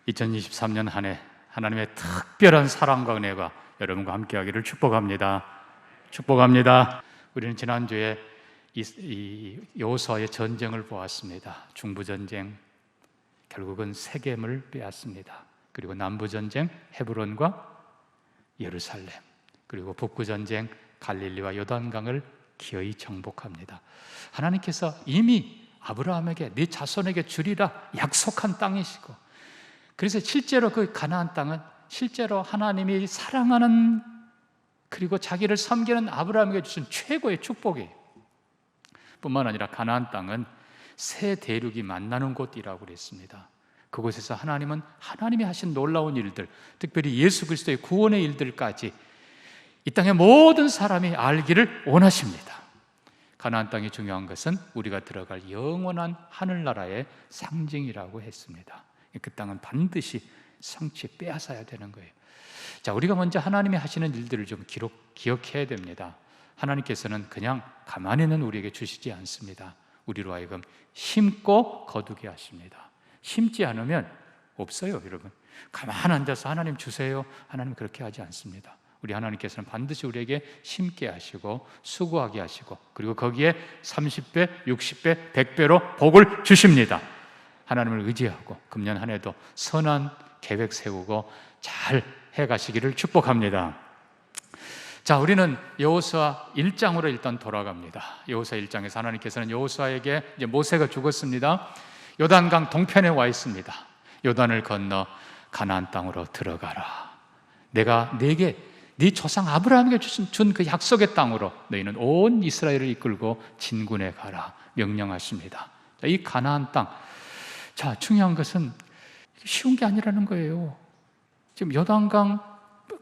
2023년 한 해 하나님의 특별한 사랑과 은혜가 여러분과 함께하기를 축복합니다. 축복합니다. 우리는 지난주에 이 여호수아의 전쟁을 보았습니다. 중부전쟁, 결국은 세겜을 빼앗습니다. 그리고 남부전쟁, 헤브론과 예루살렘, 그리고 북부전쟁, 갈릴리와 요단강을 기어이 정복합니다. 하나님께서 이미 아브라함에게 네 자손에게 주리라 약속한 땅이시고, 그래서 실제로 그 가나안 땅은 실제로 하나님이 사랑하는 그리고 자기를 섬기는 아브라함에게 주신 최고의 축복이에요. 뿐만 아니라 가나안 땅은 새 대륙이 만나는 곳이라고 그랬습니다. 그곳에서 하나님은 하나님이 하신 놀라운 일들, 특별히 예수 그리스도의 구원의 일들까지 이 땅의 모든 사람이 알기를 원하십니다. 가나안 땅이 중요한 것은 우리가 들어갈 영원한 하늘나라의 상징이라고 했습니다. 그 땅은 반드시 성취 빼앗아야 되는 거예요. 자, 우리가 먼저 하나님이 하시는 일들을 좀 기억해야 됩니다. 하나님께서는 그냥 가만히는 우리에게 주시지 않습니다. 우리로 하여금 심고 거두게 하십니다. 심지 않으면 없어요, 여러분. 가만 앉아서 하나님 주세요, 하나님 그렇게 하지 않습니다. 우리 하나님께서는 반드시 우리에게 심게 하시고 수고하게 하시고, 그리고 거기에 30배, 60배, 100배로 복을 주십니다. 하나님을 의지하고 금년 한 해도 선한 계획 세우고 잘 해가시기를 축복합니다. 자, 우리는 여호수아 1장으로 일단 돌아갑니다. 여호수아 1장에서 하나님께서는 여호수아에게, 이제 모세가 죽었습니다. 요단강 동편에 와 있습니다. 요단을 건너 가나안 땅으로 들어가라. 내가 네게 네 조상 아브라함에게 준 그 약속의 땅으로 너희는 온 이스라엘을 이끌고 진군해 가라 명령하십니다. 자, 이 가나안 땅, 자, 중요한 것은 쉬운 게 아니라는 거예요. 지금 요단강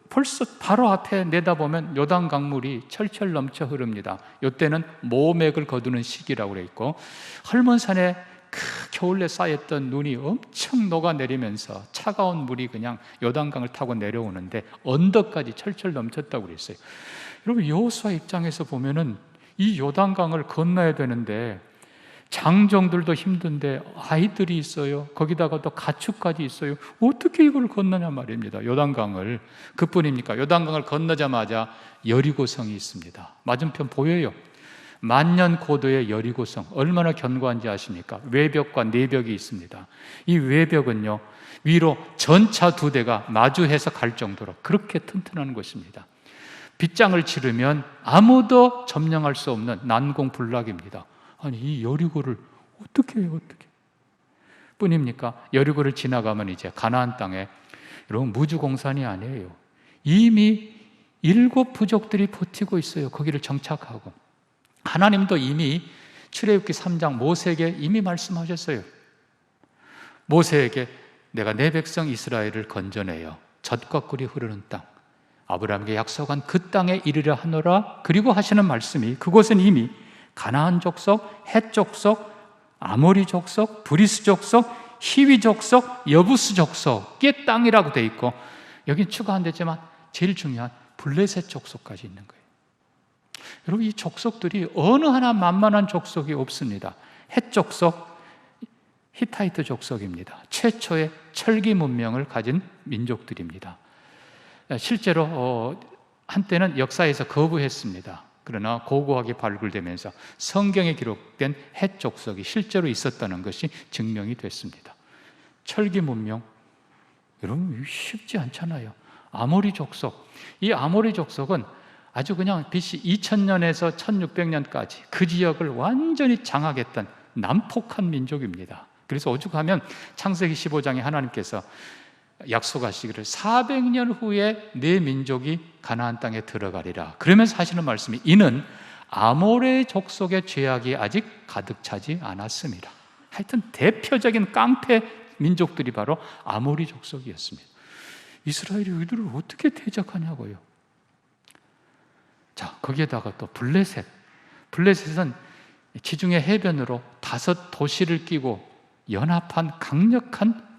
벌써 바로 앞에 내다보면 요단강물이 철철 넘쳐 흐릅니다. 이때는 모맥을 거두는 시기라고 그래 있고, 헐몬산에 겨울에 쌓였던 눈이 엄청 녹아내리면서 차가운 물이 그냥 요단강을 타고 내려오는데 언덕까지 철철 넘쳤다고 그랬어요. 여러분, 여호수아 입장에서 보면은 이 요단강을 건너야 되는데 장정들도 힘든데 아이들이 있어요. 거기다가 또 가축까지 있어요. 어떻게 이걸 건너냐 말입니다. 요단강을. 그뿐입니까? 요단강을 건너자마자 여리고성이 있습니다. 맞은편 보여요. 만년 고도의 여리고성, 얼마나 견고한지 아십니까? 외벽과 내벽이 있습니다. 이 외벽은요, 위로 전차 2대가 마주해서 갈 정도로 그렇게 튼튼한 것입니다. 빗장을 치르면 아무도 점령할 수 없는 난공불락입니다. 아니, 이 여리고를 어떻게 해요? 어떻게? 뿐입니까? 여리고를 지나가면 이제 가나안 땅에, 여러분, 무주공산이 아니에요. 이미 7 부족들이 버티고 있어요. 거기를 정착하고. 하나님도 이미 출애굽기 3장 모세에게 이미 말씀하셨어요. 모세에게 내가 내 백성 이스라엘을 건져내어 젖과 꿀이 흐르는 땅, 아브라함에게 약속한 그 땅에 이르려 하노라. 그리고 하시는 말씀이, 그곳은 이미 가나안 족속, 헷 족속, 아모리 족속, 브리스 족속, 히위 족속, 여부스 족속의 땅이라고 되어 있고, 여긴 추가 안 되지만 제일 중요한 블레셋 족속까지 있는 거예요. 여러분, 이 족속들이 어느 하나 만만한 족속이 없습니다. 헷 족속, 히타이트 족속입니다. 최초의 철기 문명을 가진 민족들입니다. 실제로 한때는 역사에서 거부했습니다. 그러나 고고하게 발굴되면서 성경에 기록된 헷 족속이 실제로 있었다는 것이 증명이 됐습니다. 철기 문명, 여러분 쉽지 않잖아요. 아모리 족속, 이 아모리 족속은 아주 그냥 BC 2000년에서 1600년까지 그 지역을 완전히 장악했던 난폭한 민족입니다. 그래서 오죽하면 창세기 15장에 하나님께서 약속하시기를 400년 후에 내 민족이 가나안 땅에 들어가리라, 그러면서 하시는 말씀이, 이는 아모레 족속의 죄악이 아직 가득 차지 않았습니다. 하여튼 대표적인 깡패 민족들이 바로 아모리 족속이었습니다. 이스라엘이 이들을 어떻게 대적하냐고요. 자, 거기에다가 또 블레셋은 지중해 해변으로 5 도시를 끼고 연합한 강력한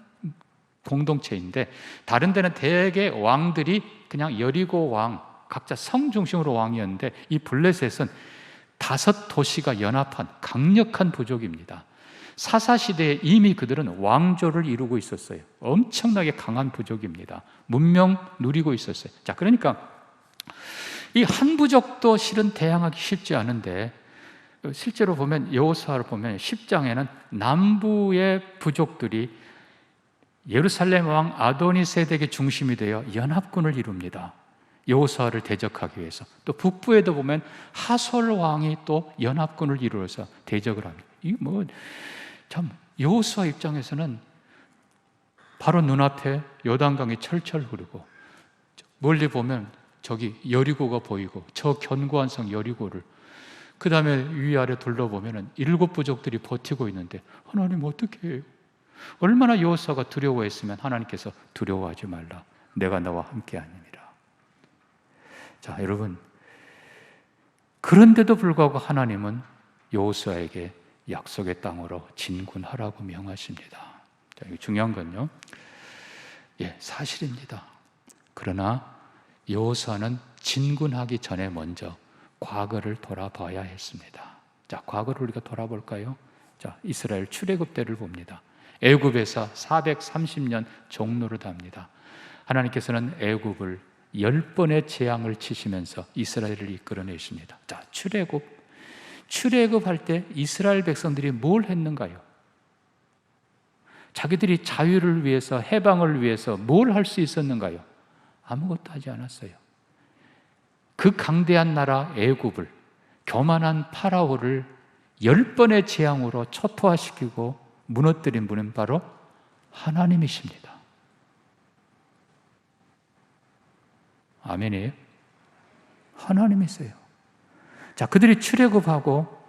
공동체인데, 다른 데는 대개 왕들이 그냥 여리고 왕, 각자 성 중심으로 왕이었는데, 이 블레셋은 5 도시가 연합한 강력한 부족입니다. 사사시대에 이미 그들은 왕조를 이루고 있었어요. 엄청나게 강한 부족입니다. 문명 누리고 있었어요. 자, 그러니까 이 한 부족도 실은 대항하기 쉽지 않은데, 실제로 보면 여호수아를 보면 10장에는 남부의 부족들이 예루살렘 왕 아도니세덱의 중심이 되어 연합군을 이룹니다. 여호수아를 대적하기 위해서. 또 북부에도 보면 하솔 왕이 또 연합군을 이루어서 대적을 합니다. 이 참 여호수아 입장에서는 바로 눈앞에 요단강이 철철 흐르고, 멀리 보면 저기 여리고가 보이고, 저 견고한 성 여리고를, 그 다음에 위아래 둘러보면 7 부족들이 버티고 있는데 하나님 어떻게 해요? 얼마나 여호수아가 두려워했으면 하나님께서 두려워하지 말라, 내가 너와 함께 아니니라. 자, 여러분, 그런데도 불구하고 하나님은 여호수아에게 약속의 땅으로 진군하라고 명하십니다. 자, 이게 중요한 건요, 사실입니다. 그러나 여호수아는 진군하기 전에 먼저 과거를 돌아봐야 했습니다. 자, 과거를 우리가 돌아볼까요? 자, 이스라엘 출애굽 때를 봅니다. 애굽에서 430년 종노릇합니다. 하나님께서는 애굽을 10번의 재앙을 치시면서 이스라엘을 이끌어내십니다. 자, 출애굽할 때 이스라엘 백성들이 뭘 했는가요? 자기들이 자유를 위해서, 해방을 위해서 뭘 할 수 있었는가요? 아무것도 하지 않았어요. 그 강대한 나라 애굽을, 교만한 파라오를 10번의 재앙으로 초토화시키고 무너뜨린 분은 바로 하나님이십니다. 아멘이에요? 하나님이세요. 자, 그들이 출애굽하고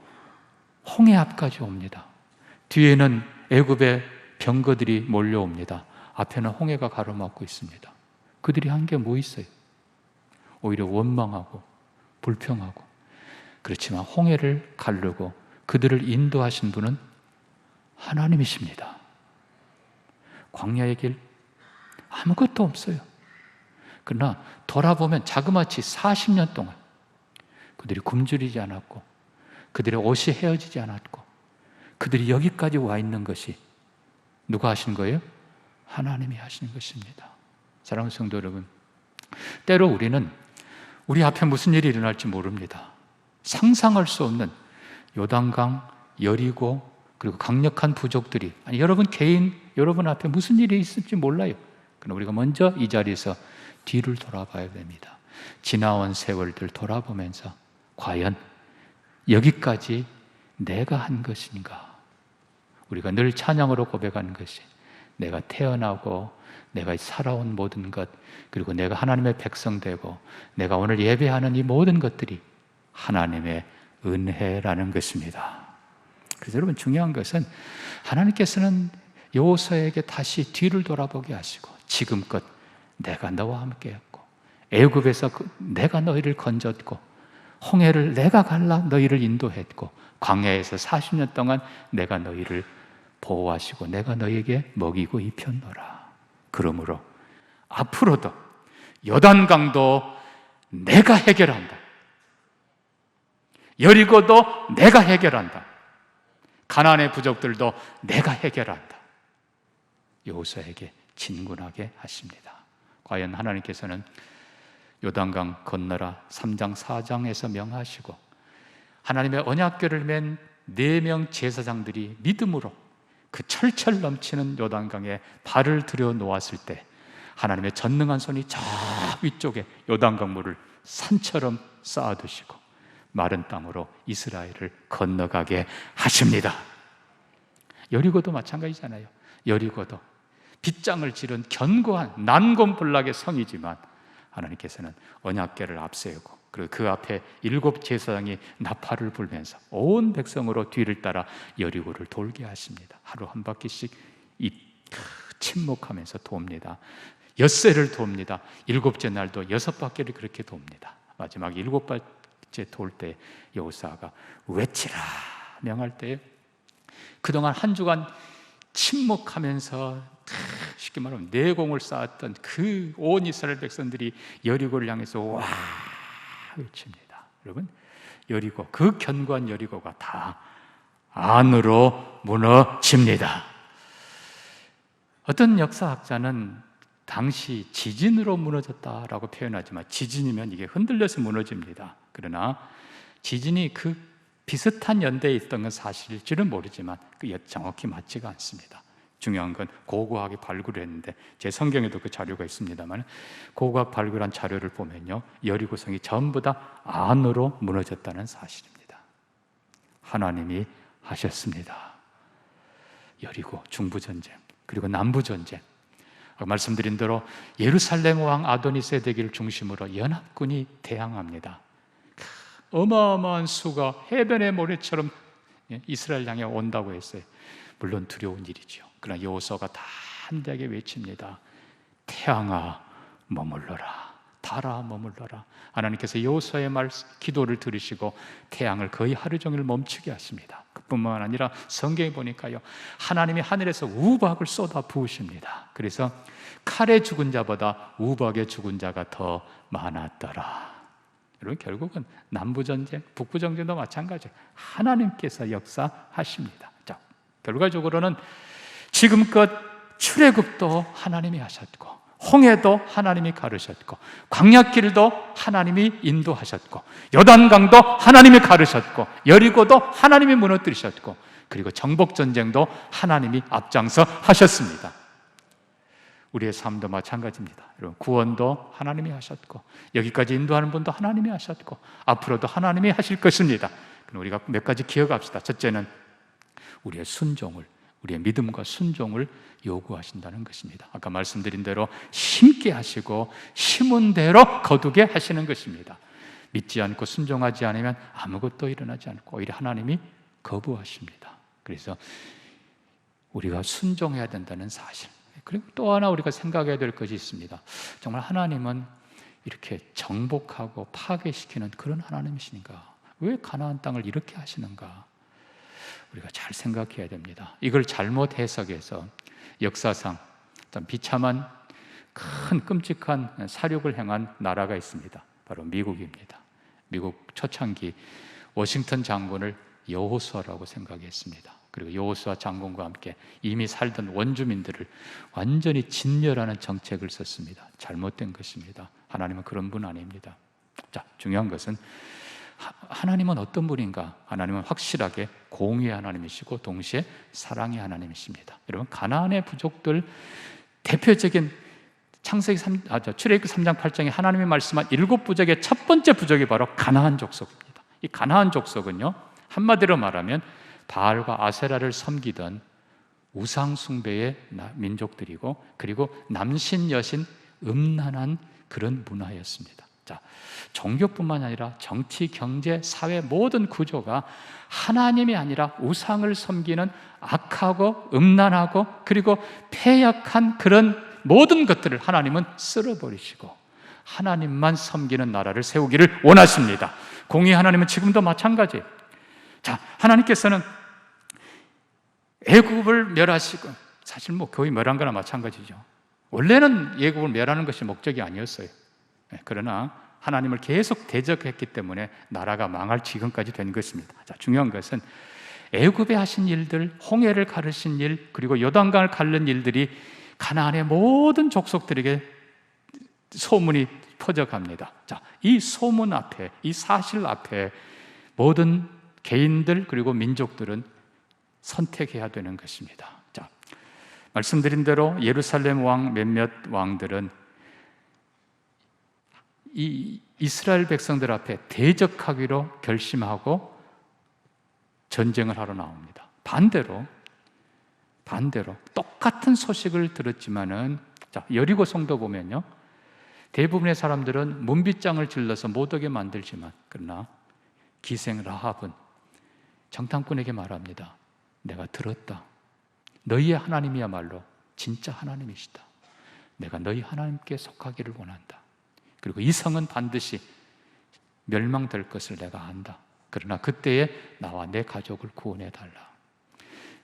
홍해 앞까지 옵니다. 뒤에는 애굽의 병거들이 몰려옵니다. 앞에는 홍해가 가로막고 있습니다. 그들이 한 게 뭐 있어요? 오히려 원망하고 불평하고. 그렇지만 홍해를 가르고 그들을 인도하신 분은 하나님이십니다. 광야의 길 아무것도 없어요. 그러나 돌아보면 자그마치 40년 동안 그들이 굶주리지 않았고, 그들의 옷이 헤어지지 않았고, 그들이 여기까지 와 있는 것이 누가 하신 거예요? 하나님이 하시는 것입니다. 사랑하는 성도 여러분, 때로 우리는 우리 앞에 무슨 일이 일어날지 모릅니다. 상상할 수 없는 요단강, 여리고, 그리고 강력한 부족들이, 아니 여러분 개인, 여러분 앞에 무슨 일이 있을지 몰라요. 그러나 우리가 먼저 이 자리에서 뒤를 돌아봐야 됩니다. 지나온 세월들 돌아보면서 과연 여기까지 내가 한 것인가? 우리가 늘 찬양으로 고백하는 것이, 내가 태어나고 내가 살아온 모든 것, 그리고 내가 하나님의 백성 되고 내가 오늘 예배하는 이 모든 것들이 하나님의 은혜라는 것입니다. 그래서 여러분, 중요한 것은 하나님께서는 여호수아에게 다시 뒤를 돌아보게 하시고, 지금껏 내가 너와 함께 했고, 애굽에서 내가 너희를 건졌고, 홍해를 내가 갈라 너희를 인도했고, 광야에서 40년 동안 내가 너희를 보호하시고 내가 너희에게 먹이고 입혔노라. 그러므로 앞으로도 요단강도 내가 해결한다. 여리고도 내가 해결한다. 가나안의 부족들도 내가 해결한다. 여호수아에게 진군하게 하십니다. 과연 하나님께서는 요단강 건너라 3장 4장에서 명하시고, 하나님의 언약궤를 맨 4명 제사장들이 믿음으로 그 철철 넘치는 요단강에 발을 들여 놓았을 때 하나님의 전능한 손이 저 위쪽에 요단강 물을 산처럼 쌓아두시고 마른 땅으로 이스라엘을 건너가게 하십니다. 여리고도 마찬가지잖아요. 여리고도 빗장을 지른 견고한 난공불락의 성이지만 하나님께서는 언약궤를 앞세우고, 그리고 그 앞에 7 제사장이 나팔을 불면서 온 백성으로 뒤를 따라 여리고를 돌게 하십니다. 하루 한 바퀴씩 침묵하면서 돕니다. 엿새를 돕니다. 7째 날도 6바퀴를 그렇게 돕니다. 마지막 7번째 돌 때 여호수아가 외치라 명할 때, 그동안 한 주간 침묵하면서 쉽게 말하면 내공을 쌓았던 그 온 이스라엘 백성들이 여리고를 향해서 와 외칩니다. 여러분, 여리고, 그 견고한 여리고가 다 안으로 무너집니다. 어떤 역사학자는 당시 지진으로 무너졌다라고 표현하지만 지진이면 이게 흔들려서 무너집니다. 그러나 지진이 그 비슷한 연대에 있던 건 사실일지는 모르지만 그게 정확히 맞지가 않습니다. 중요한 건 고고학이 발굴을 했는데 제 성경에도 그 자료가 있습니다만 고고학 발굴한 자료를 보면요, 여리고성이 전부 다 안으로 무너졌다는 사실입니다. 하나님이 하셨습니다. 여리고 중부전쟁 그리고 남부전쟁, 말씀드린 대로 예루살렘 왕 아도니세덱을 중심으로 연합군이 대항합니다. 어마어마한 수가 해변의 모래처럼 이스라엘 향해 온다고 했어요. 물론 두려운 일이죠. 그러나 여호수아가 담대하게 외칩니다. 태양아 머물러라, 달아 머물러라. 하나님께서 여호수아의 기도를 들으시고 태양을 거의 하루 종일 멈추게 하십니다. 그뿐만 아니라 성경에 보니까요, 하나님이 하늘에서 우박을 쏟아 부으십니다. 그래서 칼에 죽은 자보다 우박에 죽은 자가 더 많았더라. 여러분, 결국은 남부전쟁, 북부전쟁도 마찬가지예요. 하나님께서 역사하십니다. 자, 결과적으로는 지금껏 출애굽도 하나님이 하셨고, 홍해도 하나님이 가르셨고, 광야길도 하나님이 인도하셨고, 요단강도 하나님이 가르셨고, 여리고도 하나님이 무너뜨리셨고, 그리고 정복전쟁도 하나님이 앞장서 하셨습니다. 우리의 삶도 마찬가지입니다. 여러분, 구원도 하나님이 하셨고, 여기까지 인도하는 분도 하나님이 하셨고, 앞으로도 하나님이 하실 것입니다. 그럼 우리가 몇 가지 기억합시다. 첫째는 우리의 순종을, 우리의 믿음과 순종을 요구하신다는 것입니다. 아까 말씀드린 대로 심게 하시고 심은 대로 거두게 하시는 것입니다. 믿지 않고 순종하지 않으면 아무것도 일어나지 않고 오히려 하나님이 거부하십니다. 그래서 우리가 순종해야 된다는 사실. 그리고 또 하나 우리가 생각해야 될 것이 있습니다. 정말 하나님은 이렇게 정복하고 파괴시키는 그런 하나님이신가? 왜 가나안 땅을 이렇게 하시는가? 우리가 잘 생각해야 됩니다. 이걸 잘못 해석해서 역사상 비참한 큰 끔찍한 사륙을 행한 나라가 있습니다. 바로 미국입니다. 미국 초창기 워싱턴 장군을 여호수아라고 생각했습니다. 그리고 여호수아 장군과 함께 이미 살던 원주민들을 완전히 진멸하는 정책을 썼습니다. 잘못된 것입니다. 하나님은 그런 분 아닙니다. 자, 중요한 것은 하나님은 어떤 분인가? 하나님은 확실하게 공의의 하나님이시고 동시에 사랑의 하나님이십니다. 여러분, 가나안의 부족들 대표적인 출애굽기 3장 8장에 하나님이 말씀한 7부족의 첫 번째 부족이 바로 가나안 족속입니다. 이 가나안 족속은요, 한마디로 말하면 바알과 아세라를 섬기던 우상 숭배의 민족들이고, 그리고 남신 여신 음란한 그런 문화였습니다. 자, 종교뿐만 아니라 정치, 경제, 사회 모든 구조가 하나님이 아니라 우상을 섬기는 악하고 음란하고 그리고 패역한 그런 모든 것들을 하나님은 쓸어버리시고 하나님만 섬기는 나라를 세우기를 원하십니다. 공의 하나님은 지금도 마찬가지예요. 자, 하나님께서는 애굽을 멸하시고, 사실 거의 멸한 거나 마찬가지죠. 원래는 애굽을 멸하는 것이 목적이 아니었어요. 그러나 하나님을 계속 대적했기 때문에 나라가 망할 지경까지 된 것입니다. 자, 중요한 것은 애굽에 하신 일들, 홍해를 가르신 일, 그리고 요단강을 가른 일들이 가나안의 모든 족속들에게 소문이 퍼져갑니다. 자, 이 소문 앞에, 이 사실 앞에 모든 개인들 그리고 민족들은 선택해야 되는 것입니다. 자, 말씀드린 대로 예루살렘 왕 몇몇 왕들은 이 이스라엘 백성들 앞에 대적하기로 결심하고 전쟁을 하러 나옵니다. 반대로 똑같은 소식을 들었지만은, 자, 여리고 성도 보면요, 대부분의 사람들은 문빗장을 질러서 못 오게 만들지만, 그러나 기생 라합은 정탐꾼에게 말합니다. 내가 들었다. 너희의 하나님이야말로 진짜 하나님이시다. 내가 너희 하나님께 속하기를 원한다. 그리고 이 성은 반드시 멸망될 것을 내가 안다. 그러나 그때에 나와 내 가족을 구원해 달라.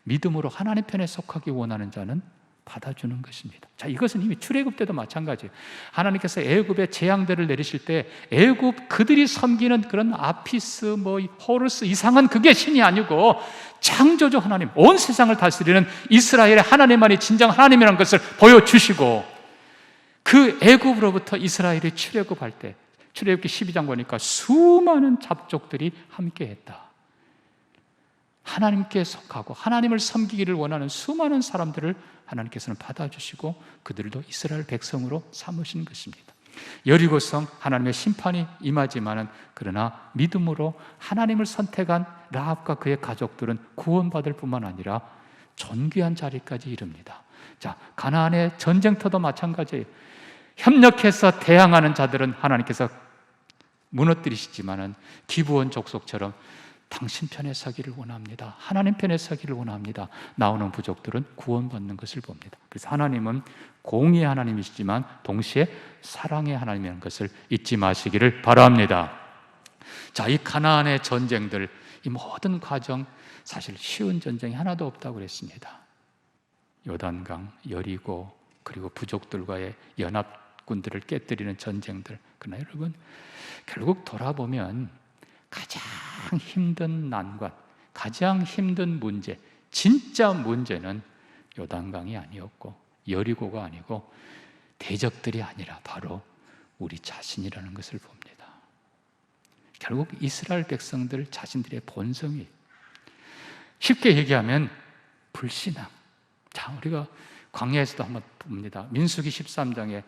믿음으로 하나님 편에 속하기 원하는 자는 받아주는 것입니다. 자, 이것은 이미 출애굽 때도 마찬가지예요. 하나님께서 애굽에 재앙들을 내리실 때 애굽 그들이 섬기는 그런 아피스, 호르스 이상한 그게 신이 아니고 창조주 하나님, 온 세상을 다스리는 이스라엘의 하나님만이 진정 하나님이라는 것을 보여주시고, 그 애굽으로부터 이스라엘이 출애굽할 때 출애굽기 12장 보니까 수많은 잡족들이 함께했다. 하나님께 속하고 하나님을 섬기기를 원하는 수많은 사람들을 하나님께서는 받아주시고 그들도 이스라엘 백성으로 삼으신 것입니다. 여리고성 하나님의 심판이 임하지만은 그러나 믿음으로 하나님을 선택한 라합과 그의 가족들은 구원받을 뿐만 아니라 존귀한 자리까지 이릅니다. 자, 가나안의 전쟁터도 마찬가지예요. 협력해서 대항하는 자들은 하나님께서 무너뜨리시지만은 기브온 족속처럼 당신 편에 서기를 원합니다. 하나님 편에 서기를 원합니다. 나오는 부족들은 구원받는 것을 봅니다. 그래서 하나님은 공의의 하나님이시지만 동시에 사랑의 하나님이라는 것을 잊지 마시기를 바랍니다. 자, 이 가나안의 전쟁들, 이 모든 과정, 사실 쉬운 전쟁이 하나도 없다고 그랬습니다. 요단강, 여리고, 그리고 부족들과의 연합군들을 깨뜨리는 전쟁들. 그러나 여러분, 결국 돌아보면 가장 힘든 난관, 가장 힘든 문제, 진짜 문제는 요단강이 아니었고 여리고가 아니고 대적들이 아니라 바로 우리 자신이라는 것을 봅니다. 결국 이스라엘 백성들 자신들의 본성이, 쉽게 얘기하면 불신앙. 자, 우리가 광야에서도 한번 봅니다. 민수기 13장에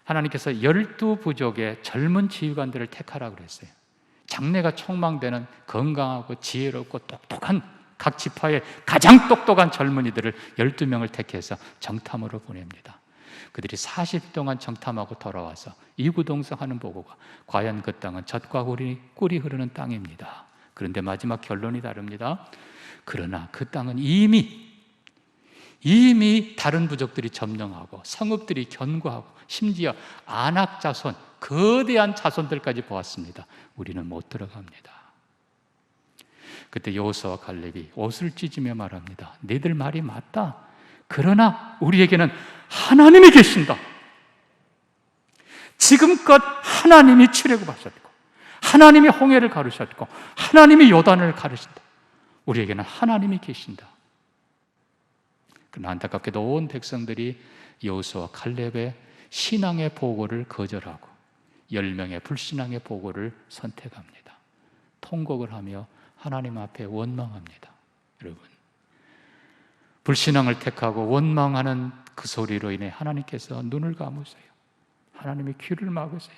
하나님께서 12부족의 젊은 지휘관들을 택하라고 그랬어요. 장래가 촉망되는 건강하고 지혜롭고 똑똑한, 각 지파의 가장 똑똑한 젊은이들을 12명을 택해서 정탐으로 보냅니다. 그들이 40일 동안 정탐하고 돌아와서 이구동성하는 보고가, 과연 그 땅은 젖과 꿀이 흐르는 땅입니다. 그런데 마지막 결론이 다릅니다. 그러나 그 땅은 이미 다른 부족들이 점령하고 성읍들이 견고하고 심지어 아낙 자손, 거대한 자손들까지 보았습니다. 우리는 못 들어갑니다. 그때 여호수아와 갈렙이 옷을 찢으며 말합니다. 너희들 말이 맞다. 그러나 우리에게는 하나님이 계신다. 지금껏 하나님이 출애굽하셨고 하나님이 홍해를 가르셨고 하나님이 요단을 가르신다. 우리에게는 하나님이 계신다. 그러나 안타깝게도 온 백성들이 여호수아와 갈렙의 신앙의 보고를 거절하고 10명의 불신앙의 보고를 선택합니다. 통곡을 하며 하나님 앞에 원망합니다. 여러분, 불신앙을 택하고 원망하는 그 소리로 인해 하나님께서 눈을 감으세요. 하나님의 귀를 막으세요.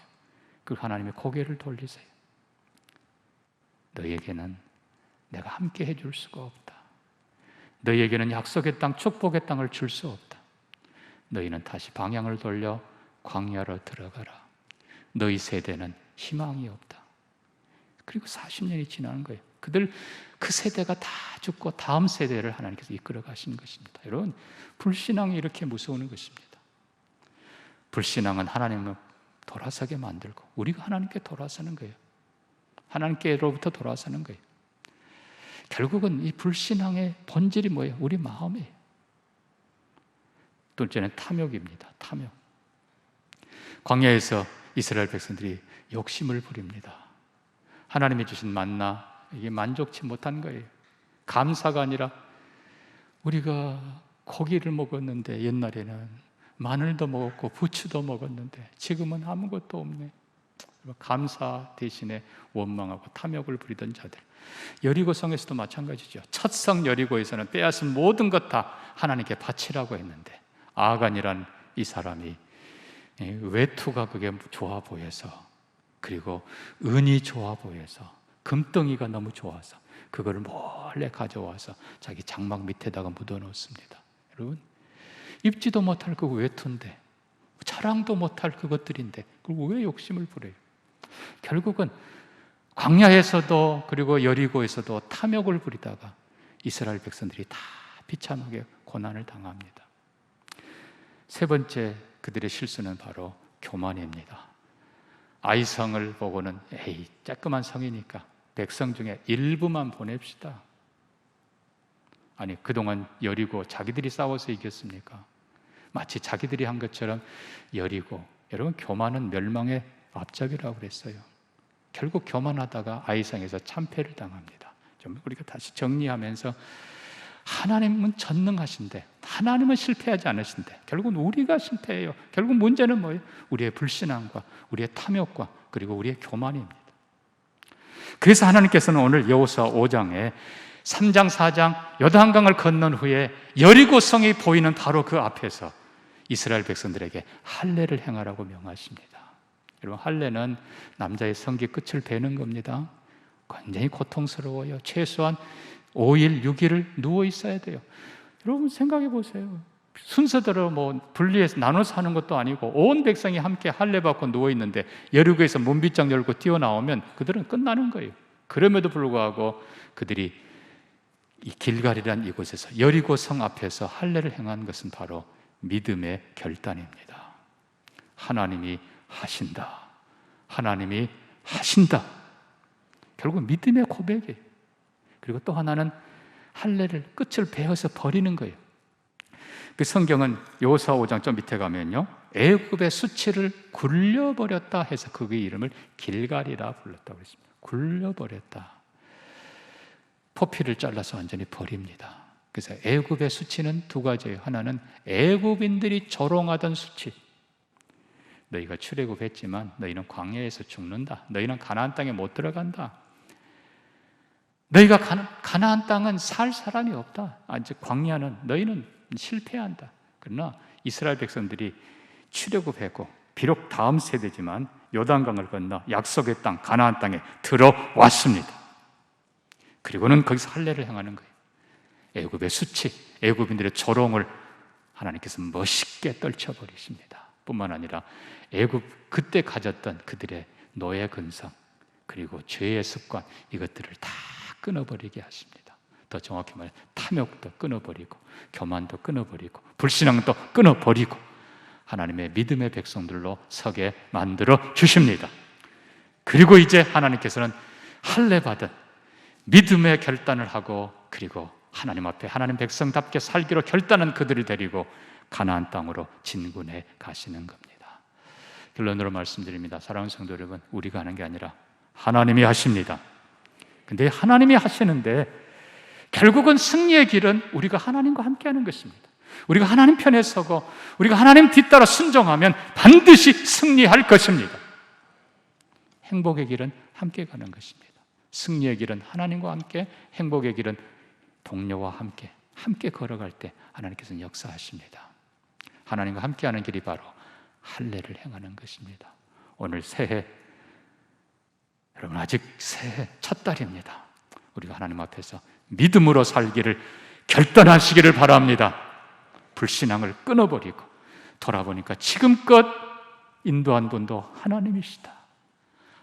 그 하나님의 고개를 돌리세요. 너희에게는 내가 함께 해줄 수가 없다. 너희에게는 약속의 땅, 축복의 땅을 줄 수 없다. 너희는 다시 방향을 돌려 광야로 들어가라. 너희 세대는 희망이 없다. 그리고 40년이 지나는 거예요. 그 세대가 다 죽고 다음 세대를 하나님께서 이끌어 가시는 것입니다. 여러분, 불신앙이 이렇게 무서운 것입니다. 불신앙은 하나님을 돌아서게 만들고 우리가 하나님께 돌아서는 거예요. 하나님께로부터 돌아서는 거예요. 결국은 이 불신앙의 본질이 뭐예요? 우리 마음이에요. 둘째는 탐욕입니다. 탐욕. 광야에서 이스라엘 백성들이 욕심을 부립니다. 하나님이 주신 만나, 이게 만족치 못한 거예요. 감사가 아니라 우리가 고기를 먹었는데 옛날에는 마늘도 먹었고 부추도 먹었는데 지금은 아무것도 없네. 감사 대신에 원망하고 탐욕을 부리던 자들. 여리고성에서도 마찬가지죠. 첫 성 여리고에서는 빼앗은 모든 것 다 하나님께 바치라고 했는데 아간이란 이 사람이 외투가 그게 좋아 보여서, 그리고 은이 좋아 보여서, 금덩이가 너무 좋아서 그거를 몰래 가져와서 자기 장막 밑에다가 묻어놓습니다. 여러분, 입지도 못할 그 외투인데, 자랑도 못할 그것들인데 그걸 왜 욕심을 부려요? 결국은 광야에서도 그리고 여리고에서도 탐욕을 부리다가 이스라엘 백성들이 다 비참하게 고난을 당합니다. 세 번째 그들의 실수는 바로 교만입니다. 아이성을 보고는 에이, 조그만 성이니까 백성 중에 일부만 보냅시다. 아니, 그동안 여리고 자기들이 싸워서 이겼습니까? 마치 자기들이 한 것처럼 여리고, 여러분 교만은 멸망의 앞잡이라고 그랬어요. 결국 교만하다가 아이상에서 참패를 당합니다. 좀 우리가 다시 정리하면서 하나님은 전능하신데 하나님은 실패하지 않으신데 결국은 우리가 실패해요. 결국 문제는 뭐예요? 우리의 불신앙과 우리의 탐욕과 그리고 우리의 교만입니다. 그래서 하나님께서는 오늘 여호수아 5장에 3장 4장 요단강을 건넌 후에 여리고성이 보이는 바로 그 앞에서 이스라엘 백성들에게 할례를 행하라고 명하십니다. 여러분, 할례는 남자의 성기 끝을 베는 겁니다. 굉장히 고통스러워요. 최소한 5일, 6일을 누워 있어야 돼요. 여러분 생각해 보세요. 순서대로 분리해서 나눠서 하는 것도 아니고 온 백성이 함께 할례 받고 누워 있는데 여리고에서 문빗장 열고 뛰어나오면 그들은 끝나는 거예요. 그럼에도 불구하고 그들이 이 길갈이라는 이곳에서 여리고성 앞에서 할례를 행한 것은 바로 믿음의 결단입니다. 하나님이 하신다. 하나님이 하신다. 결국 믿음의 고백이에요. 그리고 또 하나는 할례를 끝을 베어서 버리는 거예요. 그 성경은 여호수아 5장 좀 밑에 가면요, 애굽의 수치를 굴려버렸다 해서 그의 이름을 길갈이라 불렀다고 했습니다. 굴려버렸다. 포피를 잘라서 완전히 버립니다. 그래서 애굽의 수치는 두 가지예요. 하나는 애굽인들이 조롱하던 수치. 너희가 출애굽했지만 너희는 광야에서 죽는다. 너희는 가나안 땅에 못 들어간다. 너희가 가나안 땅은 살 사람이 없다. 즉 광야는 너희는 실패한다. 그러나 이스라엘 백성들이 출애굽했고 비록 다음 세대지만 요단강을 건너 약속의 땅 가나안 땅에 들어왔습니다. 그리고는 거기서 할례를 행하는 거예요. 애굽의 수치, 애굽인들의 조롱을 하나님께서 멋있게 떨쳐버리십니다. 뿐만 아니라 애굽 그때 가졌던 그들의 노예 근성 그리고 죄의 습관 이것들을 다 끊어버리게 하십니다. 더 정확히 말해 탐욕도 끊어버리고 교만도 끊어버리고 불신앙도 끊어버리고 하나님의 믿음의 백성들로 서게 만들어 주십니다. 그리고 이제 하나님께서는 할례 받은 믿음의 결단을 하고 그리고 하나님 앞에 하나님 백성답게 살기로 결단한 그들을 데리고 가나안 땅으로 진군해 가시는 겁니다. 결론으로 말씀드립니다. 사랑하는 성도 여러분, 우리가 하는 게 아니라 하나님이 하십니다. 근데 하나님이 하시는데 결국은 승리의 길은 우리가 하나님과 함께 하는 것입니다. 우리가 하나님 편에 서고 우리가 하나님 뒤따라 순종하면 반드시 승리할 것입니다. 행복의 길은 함께 가는 것입니다. 승리의 길은 하나님과 함께, 행복의 길은 동료와 함께 걸어갈 때 하나님께서는 역사하십니다. 하나님과 함께하는 길이 바로 할례를 행하는 것입니다. 오늘 새해, 여러분 아직 새해 첫 달입니다. 우리가 하나님 앞에서 믿음으로 살기를 결단하시기를 바랍니다. 불신앙을 끊어버리고 돌아보니까 지금껏 인도한 분도 하나님이시다.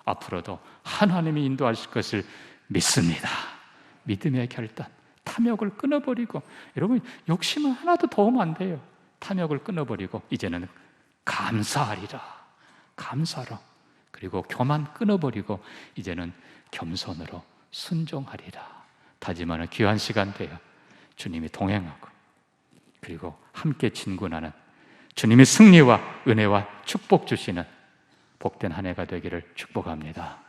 앞으로도 하나님이 인도하실 것을 믿습니다. 믿음의 결단, 탐욕을 끊어버리고, 여러분 욕심은 하나도 도움 안 돼요. 탐욕을 끊어버리고 이제는 감사하리라, 감사로. 그리고 교만 끊어버리고 이제는 겸손으로 순종하리라 다짐하는 귀한 시간 되어 주님이 동행하고 그리고 함께 진군하는 주님의 승리와 은혜와 축복 주시는 복된 한 해가 되기를 축복합니다.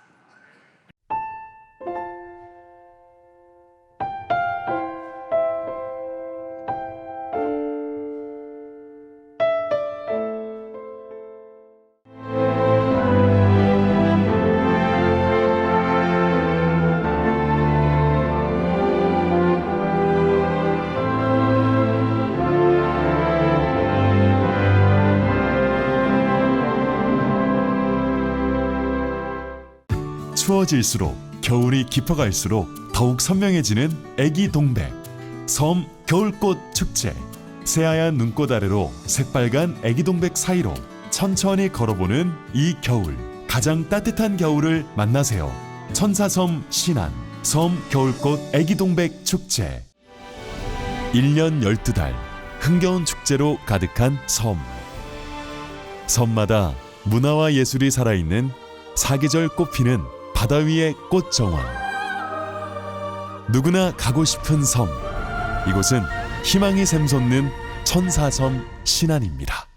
추워질수록 겨울이 깊어갈수록 더욱 선명해지는 애기 동백 섬 겨울꽃 축제. 새하얀 눈꽃 아래로 새빨간 애기 동백 사이로 천천히 걸어보는 이 겨울, 가장 따뜻한 겨울을 만나세요. 천사섬 신안 섬 겨울꽃 애기 동백 축제. 1년 12달 흥겨운 축제로 가득한 섬. 섬마다 문화와 예술이 살아있는 사계절 꽃피는 바다 위의 꽃정원. 누구나 가고 싶은 섬. 이곳은 희망이 샘솟는 천사섬 신안입니다.